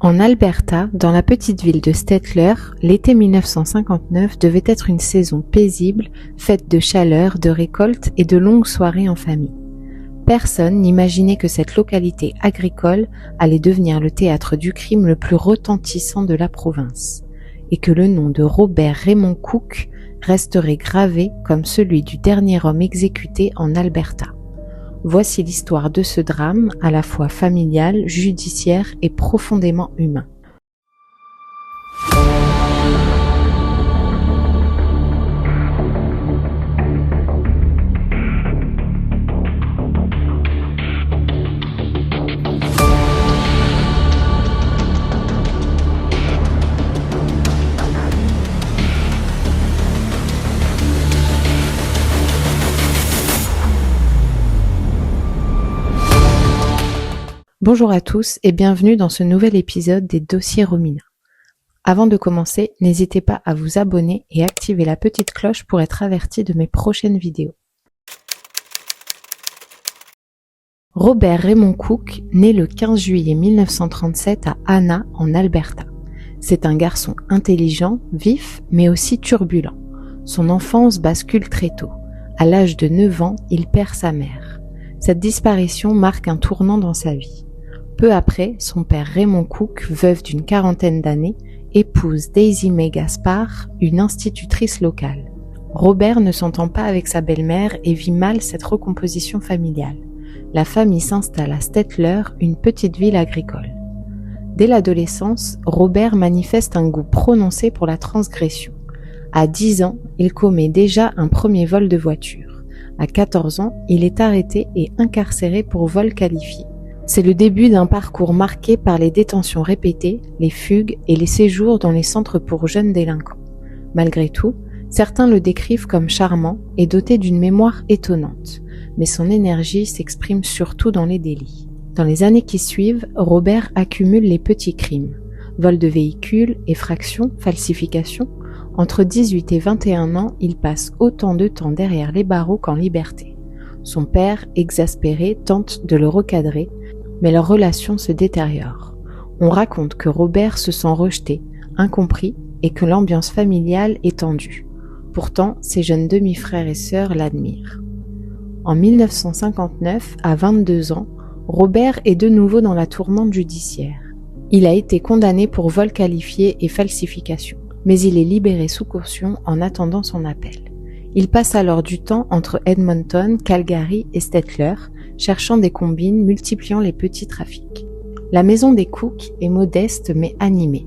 En Alberta, dans la petite ville de Stettler, l'été 1959 devait être une saison paisible, faite de chaleur, de récoltes et de longues soirées en famille. Personne n'imaginait que cette localité agricole allait devenir le théâtre du crime le plus retentissant de la province, et que le nom de Robert Raymond Cook resterait gravé comme celui du dernier homme exécuté en Alberta. Voici l'histoire de ce drame, à la fois familial, judiciaire et profondément humain. Bonjour à tous et bienvenue dans ce nouvel épisode des Dossiers Romina. Avant de commencer, n'hésitez pas à vous abonner et activer la petite cloche pour être averti de mes prochaines vidéos. Robert Raymond Cook naît le 15 juillet 1937 à Anna, en Alberta. C'est un garçon intelligent, vif, mais aussi turbulent. Son enfance bascule très tôt. À l'âge de 9 ans, il perd sa mère. Cette disparition marque un tournant dans sa vie. Peu après, son père Raymond Cook, veuve d'une quarantaine d'années, épouse Daisy May Gaspard, une institutrice locale. Robert ne s'entend pas avec sa belle-mère et vit mal cette recomposition familiale. La famille s'installe à Stettler, une petite ville agricole. Dès l'adolescence, Robert manifeste un goût prononcé pour la transgression. À 10 ans, il commet déjà un premier vol de voiture. À 14 ans, il est arrêté et incarcéré pour vol qualifié. C'est le début d'un parcours marqué par les détentions répétées, les fugues et les séjours dans les centres pour jeunes délinquants. Malgré tout, certains le décrivent comme charmant et doté d'une mémoire étonnante, mais son énergie s'exprime surtout dans les délits. Dans les années qui suivent, Robert accumule les petits crimes, vol de véhicules, effractions, falsifications. Entre 18 et 21 ans, il passe autant de temps derrière les barreaux qu'en liberté. Son père, exaspéré, tente de le recadrer, mais leur relation se détériore. On raconte que Robert se sent rejeté, incompris et que l'ambiance familiale est tendue. Pourtant, ses jeunes demi-frères et sœurs l'admirent. En 1959, à 22 ans, Robert est de nouveau dans la tourmente judiciaire. Il a été condamné pour vol qualifié et falsification, mais il est libéré sous caution en attendant son appel. Il passe alors du temps entre Edmonton, Calgary et Stettler, cherchant des combines multipliant les petits trafics. La maison des Cook est modeste mais animée.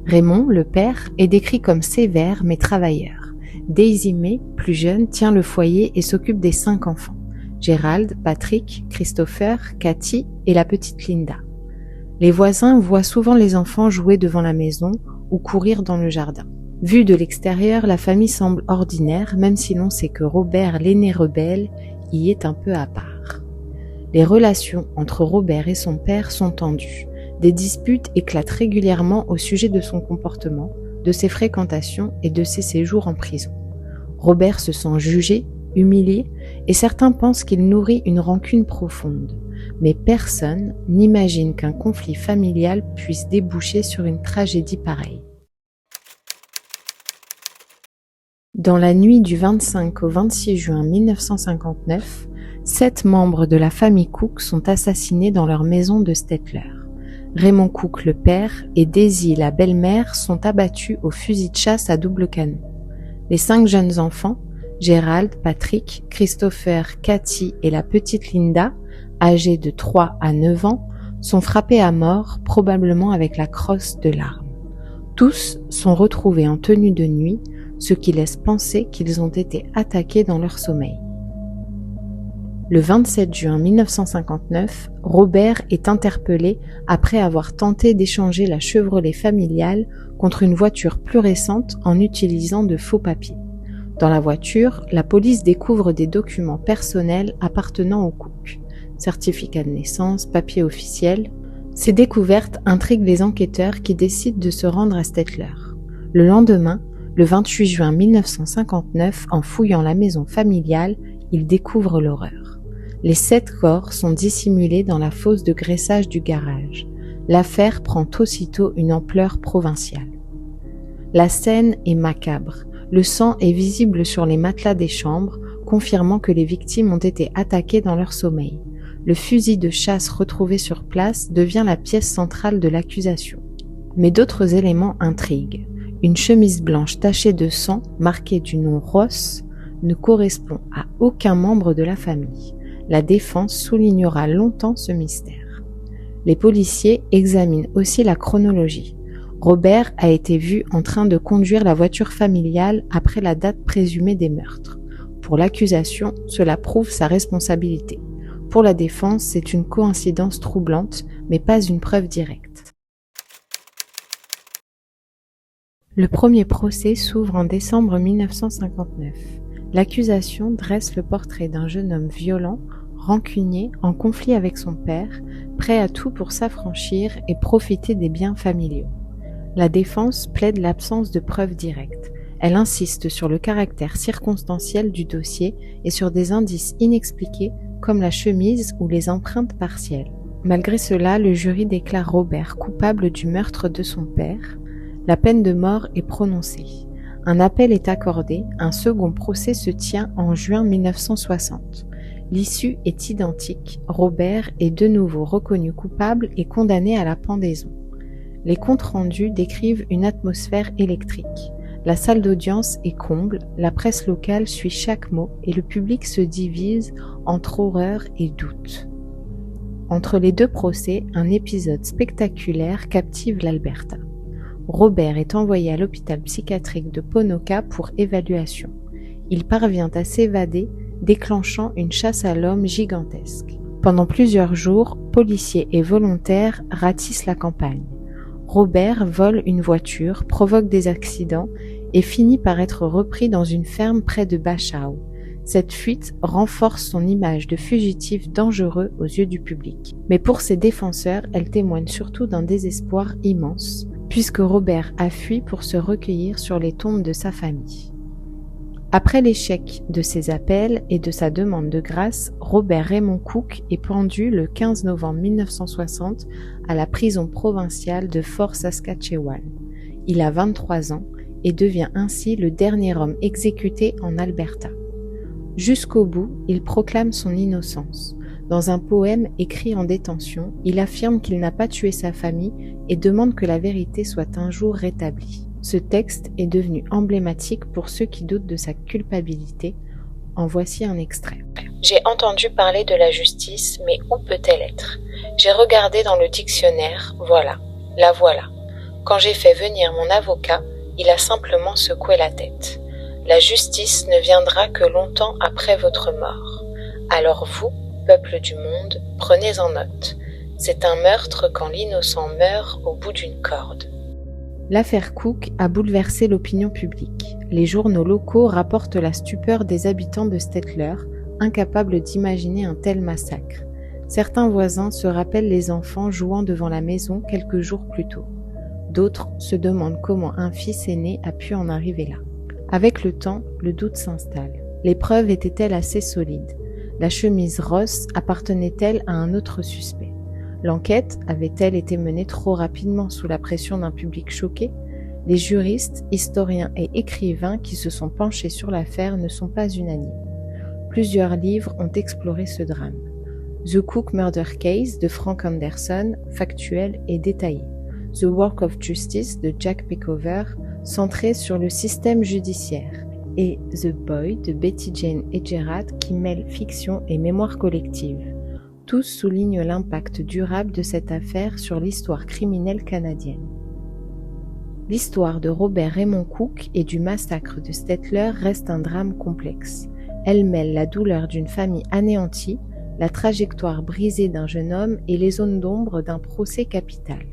Raymond, le père, est décrit comme sévère mais travailleur. Daisy May, plus jeune, tient le foyer et s'occupe des 5 enfants. Gerald, Patrick, Christopher, Cathy et la petite Linda. Les voisins voient souvent les enfants jouer devant la maison ou courir dans le jardin. Vue de l'extérieur, la famille semble ordinaire, même si l'on sait que Robert, l'aîné rebelle, y est un peu à part. Les relations entre Robert et son père sont tendues. Des disputes éclatent régulièrement au sujet de son comportement, de ses fréquentations et de ses séjours en prison. Robert se sent jugé, humilié, et certains pensent qu'il nourrit une rancune profonde. Mais personne n'imagine qu'un conflit familial puisse déboucher sur une tragédie pareille. Dans la nuit du 25 au 26 juin 1959, 7 membres de la famille Cook sont assassinés dans leur maison de Stettler. Raymond Cook, le père, et Daisy, la belle-mère, sont abattus au fusil de chasse à double canon. Les 5 jeunes enfants, Gerald, Patrick, Christopher, Cathy et la petite Linda, âgés de 3 à 9 ans, sont frappés à mort, probablement avec la crosse de l'arme. Tous sont retrouvés en tenue de nuit, ce qui laisse penser qu'ils ont été attaqués dans leur sommeil. Le 27 juin 1959, Robert est interpellé après avoir tenté d'échanger la Chevrolet familiale contre une voiture plus récente en utilisant de faux papiers. Dans la voiture, la police découvre des documents personnels appartenant au Cook, certificat de naissance, papiers officiels. Ces découvertes intriguent les enquêteurs qui décident de se rendre à Stettler. Le lendemain, le 28 juin 1959, en fouillant la maison familiale, ils découvrent l'horreur. Les 7 corps sont dissimulés dans la fosse de graissage du garage. l'affaire prend aussitôt une ampleur provinciale. La scène est macabre. Le sang est visible sur les matelas des chambres, confirmant que les victimes ont été attaquées dans leur sommeil. Le fusil de chasse retrouvé sur place devient la pièce centrale de l'accusation. Mais d'autres éléments intriguent. Une chemise blanche tachée de sang, marquée du nom Ross, ne correspond à aucun membre de la famille. La défense soulignera longtemps ce mystère. Les policiers examinent aussi la chronologie. Robert a été vu en train de conduire la voiture familiale après la date présumée des meurtres. Pour l'accusation, cela prouve sa responsabilité. Pour la défense, c'est une coïncidence troublante, mais pas une preuve directe. Le premier procès s'ouvre en décembre 1959. L'accusation dresse le portrait d'un jeune homme violent, rancunier, en conflit avec son père, prêt à tout pour s'affranchir et profiter des biens familiaux. La défense plaide l'absence de preuves directes. Elle insiste sur le caractère circonstanciel du dossier et sur des indices inexpliqués comme la chemise ou les empreintes partielles. Malgré cela, le jury déclare Robert coupable du meurtre de son père. La peine de mort est prononcée. Un appel est accordé, un second procès se tient en juin 1960. L'issue est identique, Robert est de nouveau reconnu coupable et condamné à la pendaison. Les comptes rendus décrivent une atmosphère électrique. La salle d'audience est comble, la presse locale suit chaque mot et le public se divise entre horreur et doute. Entre les deux procès, un épisode spectaculaire captive l'Alberta. Robert est envoyé à l'hôpital psychiatrique de Ponoka pour évaluation. Il parvient à s'évader, déclenchant une chasse à l'homme gigantesque. Pendant plusieurs jours, policiers et volontaires ratissent la campagne. Robert vole une voiture, provoque des accidents et finit par être repris dans une ferme près de Bachau. Cette fuite renforce son image de fugitif dangereux aux yeux du public. Mais pour ses défenseurs, elle témoigne surtout d'un désespoir immense, puisque Robert a fui pour se recueillir sur les tombes de sa famille. Après l'échec de ses appels et de sa demande de grâce, Robert Raymond Cook est pendu le 15 novembre 1960 à la prison provinciale de Fort Saskatchewan. Il a 23 ans et devient ainsi le dernier homme exécuté en Alberta. Jusqu'au bout, il proclame son innocence. Dans un poème écrit en détention, il affirme qu'il n'a pas tué sa famille et demande que la vérité soit un jour rétablie. Ce texte est devenu emblématique pour ceux qui doutent de sa culpabilité. En voici un extrait. J'ai entendu parler de la justice, mais où peut-elle être? J'ai regardé dans le dictionnaire, voilà, la voilà. Quand j'ai fait venir mon avocat, il a simplement secoué la tête. La justice ne viendra que longtemps après votre mort. Alors vous, peuple du monde, prenez en note. C'est un meurtre quand l'innocent meurt au bout d'une corde. L'affaire Cook a bouleversé l'opinion publique. Les journaux locaux rapportent la stupeur des habitants de Stettler, incapables d'imaginer un tel massacre. Certains voisins se rappellent les enfants jouant devant la maison quelques jours plus tôt. D'autres se demandent comment un fils aîné a pu en arriver là. Avec le temps, le doute s'installe. Les preuves étaient-elles assez solides? La chemise Ross appartenait-elle à un autre suspect? L'enquête avait-elle été menée trop rapidement sous la pression d'un public choqué? Les juristes, historiens et écrivains qui se sont penchés sur l'affaire ne sont pas unanimes. Plusieurs livres ont exploré ce drame. The Cook Murder Case de Frank Anderson, factuel et détaillé. The Work of Justice de Jack Peckover, centré sur le système judiciaire. Et The Boy de Betty Jane Edgerad qui mêle fiction et mémoire collective. Tous soulignent l'impact durable de cette affaire sur l'histoire criminelle canadienne. L'histoire de Robert Raymond Cook et du massacre de Stettler reste un drame complexe. Elle mêle la douleur d'une famille anéantie, la trajectoire brisée d'un jeune homme et les zones d'ombre d'un procès capital.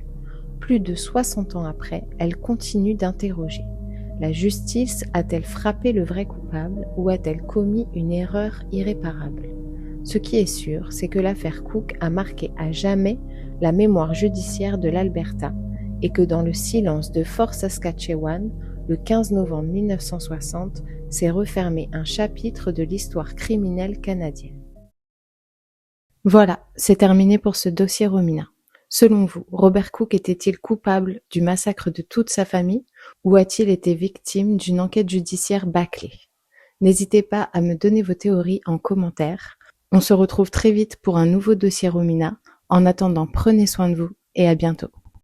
Plus de 60 ans après, elle continue d'interroger. La justice a-t-elle frappé le vrai coupable ou a-t-elle commis une erreur irréparable? Ce qui est sûr, c'est que l'affaire Cook a marqué à jamais la mémoire judiciaire de l'Alberta et que dans le silence de Fort Saskatchewan, le 15 novembre 1960, s'est refermé un chapitre de l'histoire criminelle canadienne. Voilà, c'est terminé pour ce dossier Romina. Selon vous, Robert Cook était-il coupable du massacre de toute sa famille ou a-t-il été victime d'une enquête judiciaire bâclée? N'hésitez pas à me donner vos théories en commentaire. On se retrouve très vite pour un nouveau dossier Romina. En attendant, prenez soin de vous et à bientôt.